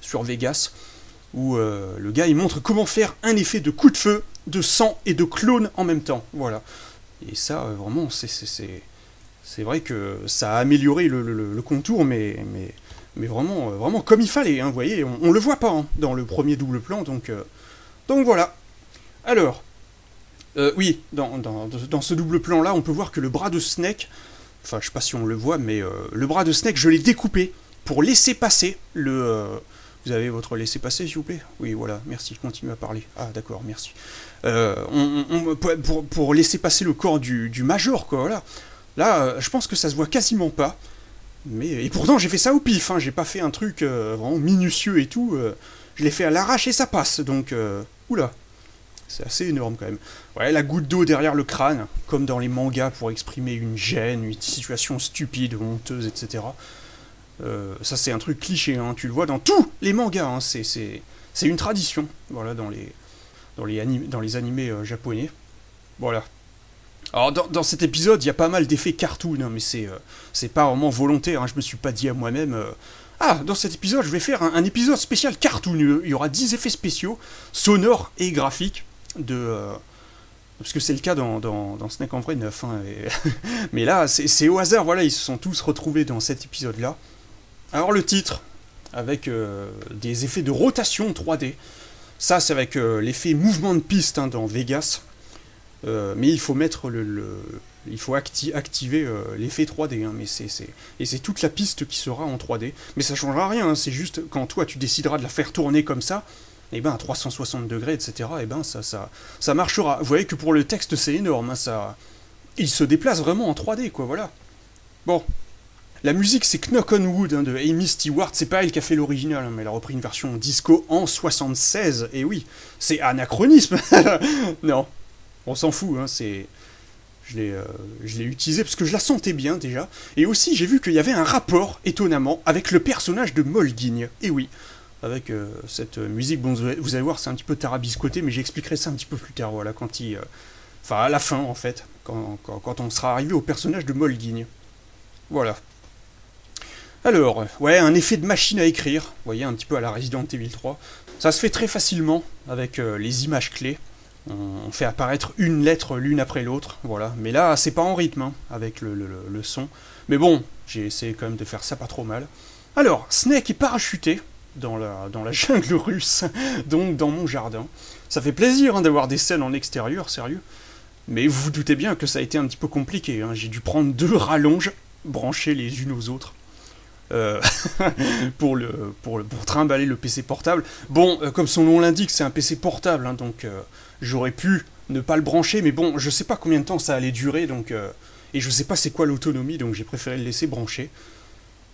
sur Vegas, où le gars il montre comment faire un effet de coup de feu, de sang et de clone en même temps. Voilà. Et ça, vraiment, c'est vrai que ça a amélioré le contour, mais vraiment comme il fallait. Hein, vous voyez, on le voit pas hein, dans le premier double plan, donc voilà. Alors, oui, dans ce double plan là, on peut voir que le bras de Snake, enfin je sais pas si on le voit, mais le bras de Snake, je l'ai découpé pour laisser passer vous avez votre laissez-passer, s'il vous plaît? Oui, voilà, merci, continue à parler. Ah, d'accord, merci. Pour laisser passer le corps du Major, quoi, voilà. Là, je pense que ça se voit quasiment pas. Et pourtant, j'ai fait ça au pif, hein, j'ai pas fait un truc vraiment minutieux et tout. Je l'ai fait à l'arrache et ça passe, donc... oula, c'est assez énorme, quand même. Ouais, la goutte d'eau derrière le crâne, comme dans les mangas, pour exprimer une gêne, une situation stupide, honteuse, etc., ça c'est un truc cliché, hein, tu le vois dans tous les mangas, hein, c'est une tradition, voilà, dans les animés japonais. Voilà. Alors dans cet épisode, il y a pas mal d'effets cartoon, hein, mais c'est pas vraiment volontaire, hein, je me suis pas dit à moi-même... dans cet épisode, je vais faire un épisode spécial cartoon, il y aura 10 effets spéciaux, sonores et graphiques, parce que c'est le cas dans Snake en vrai 9, hein, mais là, c'est au hasard, voilà, ils se sont tous retrouvés dans cet épisode-là. Alors le titre, avec des effets de rotation 3D, ça c'est avec l'effet mouvement de piste hein, dans Vegas, mais il faut mettre il faut activer l'effet 3D, hein, et c'est toute la piste qui sera en 3D, mais ça changera rien, hein, c'est juste quand toi tu décideras de la faire tourner comme ça, et ben à 360 degrés, etc., et ben ça marchera. Vous voyez que pour le texte c'est énorme, hein, il se déplace vraiment en 3D, quoi, voilà. Bon. La musique, c'est Knock on Wood hein, de Amy Stewart. C'est pas elle qui a fait l'original, hein, mais elle a repris une version disco en 76. Et oui, c'est anachronisme. Non, on s'en fout. Hein, je l'ai utilisé parce que je la sentais bien déjà. Et aussi, j'ai vu qu'il y avait un rapport, étonnamment, avec le personnage de Molguigne. Et oui, avec cette musique, bon, vous allez voir, c'est un petit peu tarabiscoté, mais j'expliquerai ça un petit peu plus tard, voilà, quand il... Enfin, à la fin, en fait, quand on sera arrivé au personnage de Molguigne. Voilà. Alors, ouais, un effet de machine à écrire, vous voyez, un petit peu à la Resident Evil 3. Ça se fait très facilement avec les images clés. On fait apparaître une lettre l'une après l'autre, voilà. Mais là, c'est pas en rythme, hein, avec le son. Mais bon, j'ai essayé quand même de faire ça pas trop mal. Alors, Snake est parachuté dans la jungle russe, donc dans mon jardin. Ça fait plaisir hein, d'avoir des scènes en extérieur, sérieux. Mais vous vous doutez bien que ça a été un petit peu compliqué. Hein. J'ai dû prendre 2 rallonges, branchées les unes aux autres. Pour trimballer le PC portable. Bon, comme son nom l'indique, c'est un PC portable, hein, donc j'aurais pu ne pas le brancher, mais bon, je sais pas combien de temps ça allait durer, donc et je sais pas c'est quoi l'autonomie, donc j'ai préféré le laisser brancher.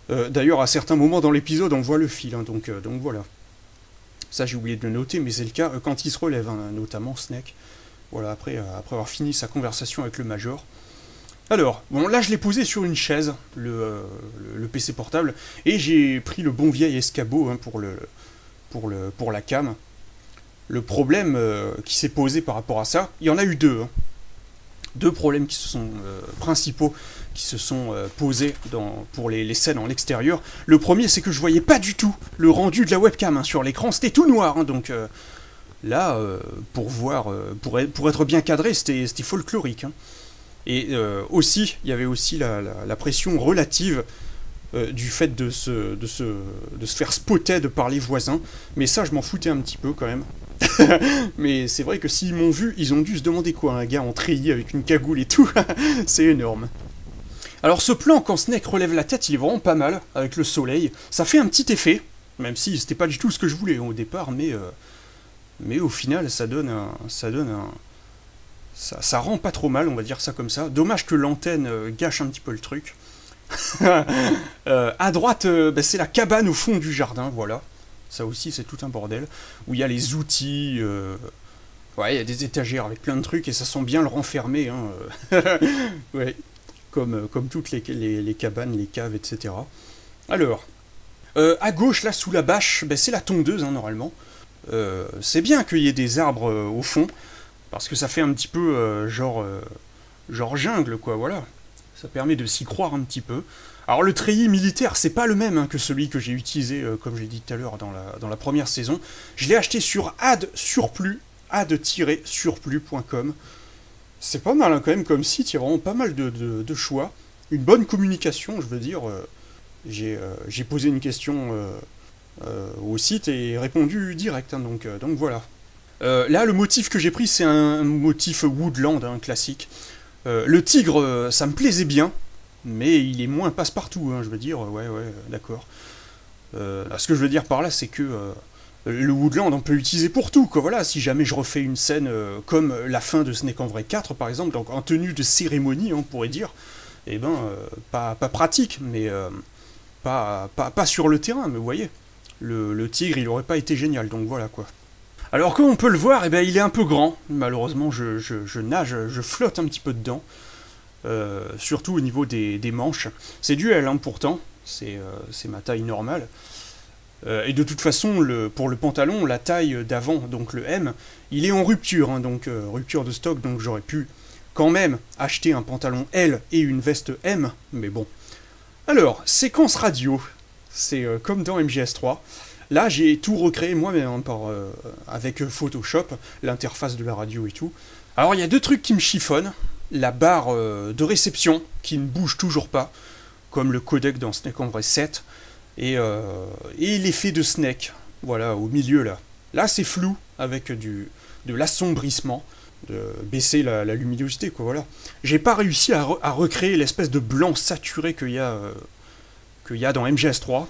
D'ailleurs, à certains moments dans l'épisode, on voit le fil, hein, donc voilà. Ça, j'ai oublié de le noter, mais c'est le cas quand il se relève, hein, notamment Snake. Voilà, après avoir fini sa conversation avec le Major. Alors, bon, là je l'ai posé sur une chaise, le PC portable, et j'ai pris le bon vieil escabeau hein, pour la cam. Le problème qui s'est posé par rapport à ça, il y en a eu 2. Hein. 2 problèmes qui se sont principaux qui se sont posés pour les scènes en extérieur. Le premier, c'est que je voyais pas du tout le rendu de la webcam hein, sur l'écran, c'était tout noir, hein, donc là, pour être bien cadré, c'était folklorique. Hein. Et aussi, il y avait aussi la pression relative du fait de se faire spotted par les voisins. Mais ça, je m'en foutais un petit peu quand même. Mais c'est vrai que s'ils m'ont vu, ils ont dû se demander quoi, un gars en treillis avec une cagoule et tout. C'est énorme. Alors ce plan, quand Snake relève la tête, il est vraiment pas mal, avec le soleil. Ça fait un petit effet, même si c'était pas du tout ce que je voulais au départ, mais au final, ça rend pas trop mal, on va dire ça comme ça. Dommage que l'antenne gâche un petit peu le truc. À droite, c'est la cabane au fond du jardin, voilà. Ça aussi, c'est tout un bordel. Où il y a les outils... Ouais, il y a des étagères avec plein de trucs, et ça sent bien le renfermer. Hein. Ouais, comme toutes les cabanes, les caves, etc. Alors, à gauche, là, sous la bâche, c'est la tondeuse, hein, normalement. C'est bien qu'il y ait des arbres au fond, parce que ça fait un petit peu genre jungle, quoi, voilà. Ça permet de s'y croire un petit peu. Alors le treillis militaire, c'est pas le même hein, que celui que j'ai utilisé, comme je l'ai dit tout à l'heure, dans la première saison. Je l'ai acheté sur ad-surplus.com. C'est pas mal hein, quand même comme site, il y a vraiment pas mal de choix. Une bonne communication, je veux dire. J'ai posé une question au site et répondu direct, hein, donc voilà. Là, le motif que j'ai pris, c'est un motif woodland, hein, classique. Le tigre, ça me plaisait bien, mais il est moins passe-partout, hein, je veux dire, ouais, d'accord. Ce que je veux dire par là, c'est que le woodland, on peut l'utiliser pour tout, quoi, voilà. Si jamais je refais une scène comme la fin de Snake en vrai 4, par exemple, donc en tenue de cérémonie, on pourrait dire, eh ben, pas pratique, mais pas sur le terrain, mais vous voyez, le tigre, il aurait pas été génial, donc voilà, quoi. Alors comme on peut le voir, eh ben, il est un peu grand, malheureusement je nage, je flotte un petit peu dedans, surtout au niveau des manches. C'est du L hein, pourtant, c'est ma taille normale. Et de toute façon, pour le pantalon, la taille d'avant, donc le M, il est en rupture, hein, donc rupture de stock, donc j'aurais pu quand même acheter un pantalon L et une veste M, mais bon. Alors, séquence radio, c'est comme dans MGS3. Là, j'ai tout recréé moi-même hein, avec Photoshop, l'interface de la radio et tout. Alors, il y a 2 trucs qui me chiffonnent. La barre de réception, qui ne bouge toujours pas, comme le codec dans Snake en vrai 7, et l'effet de Snake, voilà, au milieu, là. Là, c'est flou, avec de l'assombrissement, de baisser la luminosité, quoi, voilà. J'ai pas réussi à recréer l'espèce de blanc saturé qu'il y a dans MGS3.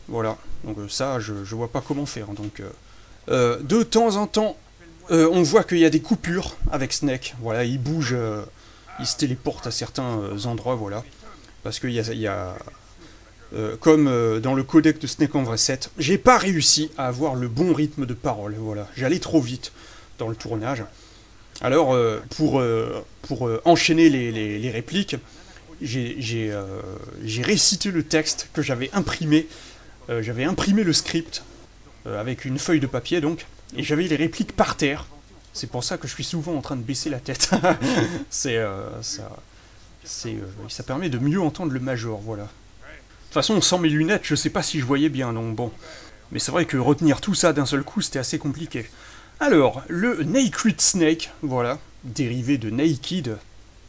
Voilà, donc ça, je vois pas comment faire. Donc, de temps en temps, on voit qu'il y a des coupures avec Snake. Voilà, il bouge, il se téléporte à certains endroits, voilà. Parce qu'il y a comme dans le codec de Snake en vrai 7. J'ai pas réussi à avoir le bon rythme de parole, voilà. J'allais trop vite dans le tournage. Alors, pour enchaîner les répliques, j'ai récité le texte que j'avais imprimé. J'avais imprimé le script avec une feuille de papier, donc, et j'avais les répliques par terre. C'est pour ça que je suis souvent en train de baisser la tête. Ça permet de mieux entendre le major, voilà. De toute façon, sans mes lunettes, je sais pas si je voyais bien, donc bon. Mais c'est vrai que retenir tout ça d'un seul coup, c'était assez compliqué. Alors, le Naked Snake, voilà, dérivé de Naked,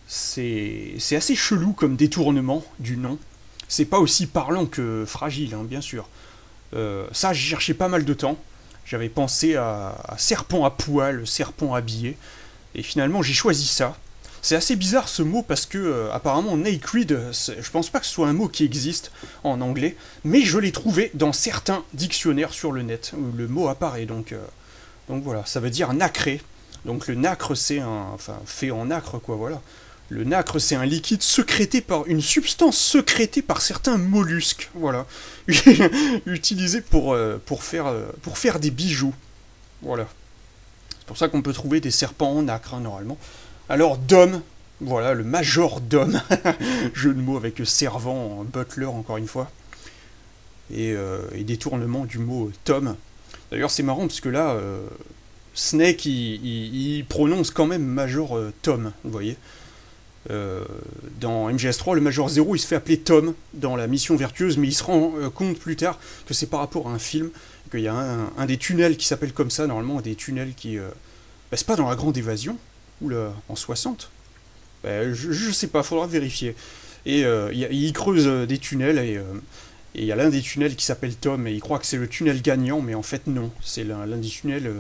c'est assez chelou comme détournement du nom. C'est pas aussi parlant que fragile, hein, bien sûr. Ça, j'ai cherché pas mal de temps. J'avais pensé à serpent à poil, serpent habillé, et finalement j'ai choisi ça. C'est assez bizarre ce mot parce que apparemment naked, je pense pas que ce soit un mot qui existe en anglais, mais je l'ai trouvé dans certains dictionnaires sur le net où le mot apparaît. Donc voilà, ça veut dire nacré. Donc le nacre c'est fait en nacre quoi, voilà. Le nacre c'est un liquide sécrété par une substance sécrétée par certains mollusques, voilà, utilisé pour faire des bijoux, voilà. C'est pour ça qu'on peut trouver des serpents en nacre hein, normalement. Alors Dom, voilà, le Major Dom, jeu de mots avec servant, butler encore une fois, et détournement du mot Tom. D'ailleurs c'est marrant parce que là, Snake il prononce quand même Major Tom, vous voyez. Dans MGS3, le Major Zero il se fait appeler Tom dans la mission vertueuse, mais il se rend compte plus tard que c'est par rapport à un film, qu'il y a un des tunnels qui s'appelle comme ça, normalement, des tunnels qui... c'est pas dans la Grande Évasion, ou là, en 60 je sais pas, faudra vérifier. Et il creuse des tunnels, et il y a l'un des tunnels qui s'appelle Tom, et il croit que c'est le tunnel gagnant, mais en fait non, c'est l'un des tunnels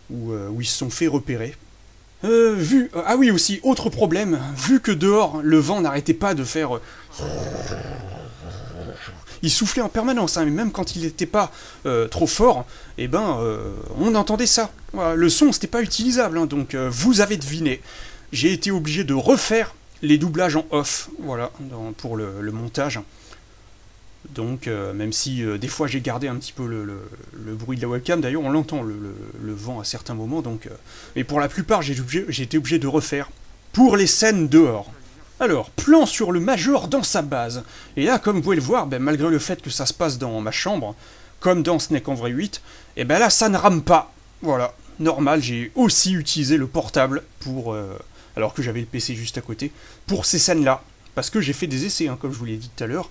où ils se sont fait repérer. Ah oui aussi, autre problème, vu que dehors le vent n'arrêtait pas de faire... Il soufflait en permanence, hein, mais même quand il n'était pas trop fort, on entendait ça. Voilà, le son c'était pas utilisable, hein, donc vous avez deviné. J'ai été obligé de refaire les doublages en off, voilà, pour le montage. Donc, même si des fois j'ai gardé un petit peu le bruit de la webcam, d'ailleurs on l'entend le vent à certains moments, donc, mais pour la plupart j'ai été obligé de refaire pour les scènes dehors. Alors, plan sur le Major dans sa base. Et là, comme vous pouvez le voir, malgré le fait que ça se passe dans ma chambre, comme dans Snake en vrai 8, et là ça ne rame pas. Voilà, normal, j'ai aussi utilisé le portable pour... alors que j'avais le PC juste à côté, pour ces scènes-là. Parce que j'ai fait des essais, hein, comme je vous l'ai dit tout à l'heure.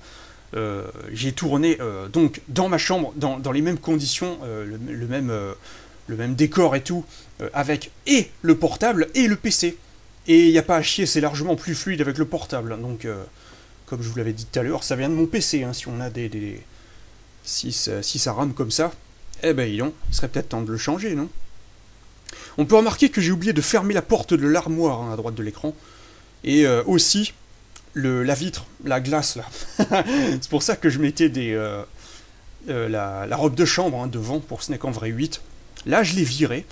J'ai tourné donc dans ma chambre, dans les mêmes conditions, le même décor et tout, avec et le portable et le PC. Et il n'y a pas à chier, c'est largement plus fluide avec le portable. Donc, comme je vous l'avais dit tout à l'heure, ça vient de mon PC. Hein, si on a si ça rame comme ça, il serait peut-être temps de le changer, non? On peut remarquer que j'ai oublié de fermer la porte de l'armoire hein, à droite de l'écran. Et aussi... la vitre, la glace là. C'est pour ça que je mettais la robe de chambre hein, devant pour Snake en vrai 8. Là je l'ai viré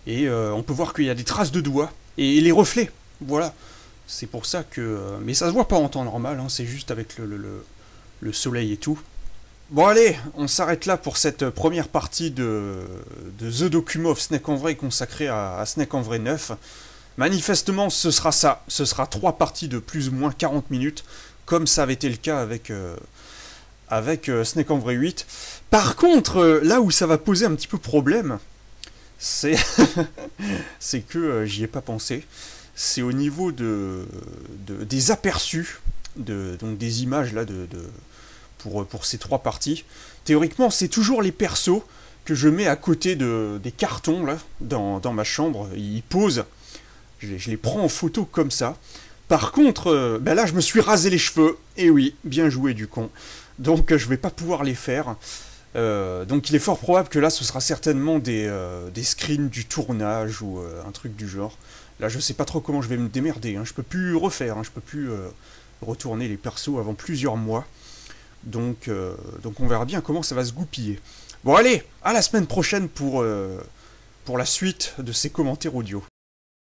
et on peut voir qu'il y a des traces de doigts et les reflets. Voilà. C'est pour ça que... mais ça se voit pas en temps normal, hein, c'est juste avec le soleil et tout. Bon allez, on s'arrête là pour cette première partie de The Document of Snake en vrai consacrée à Snake en vrai 9. Manifestement, ce sera ça. Ce sera 3 parties de plus ou moins 40 minutes, comme ça avait été le cas avec Snake en vrai 8. Par contre, là où ça va poser un petit peu problème, c'est c'est que j'y ai pas pensé. C'est au niveau des aperçus, donc des images là pour ces 3 parties. Théoriquement, c'est toujours les persos que je mets à côté des cartons là dans ma chambre. Ils posent. Je les prends en photo comme ça. Par contre, là, je me suis rasé les cheveux. Et oui, bien joué du con. Donc, je vais pas pouvoir les faire. Donc, il est fort probable que là, ce sera certainement des screens du tournage ou un truc du genre. Là, je sais pas trop comment je vais me démerder. Hein. Je peux plus refaire. Hein. Je peux plus retourner les persos avant plusieurs mois. Donc, on verra bien comment ça va se goupiller. Bon, allez, à la semaine prochaine pour la suite de ces commentaires audio.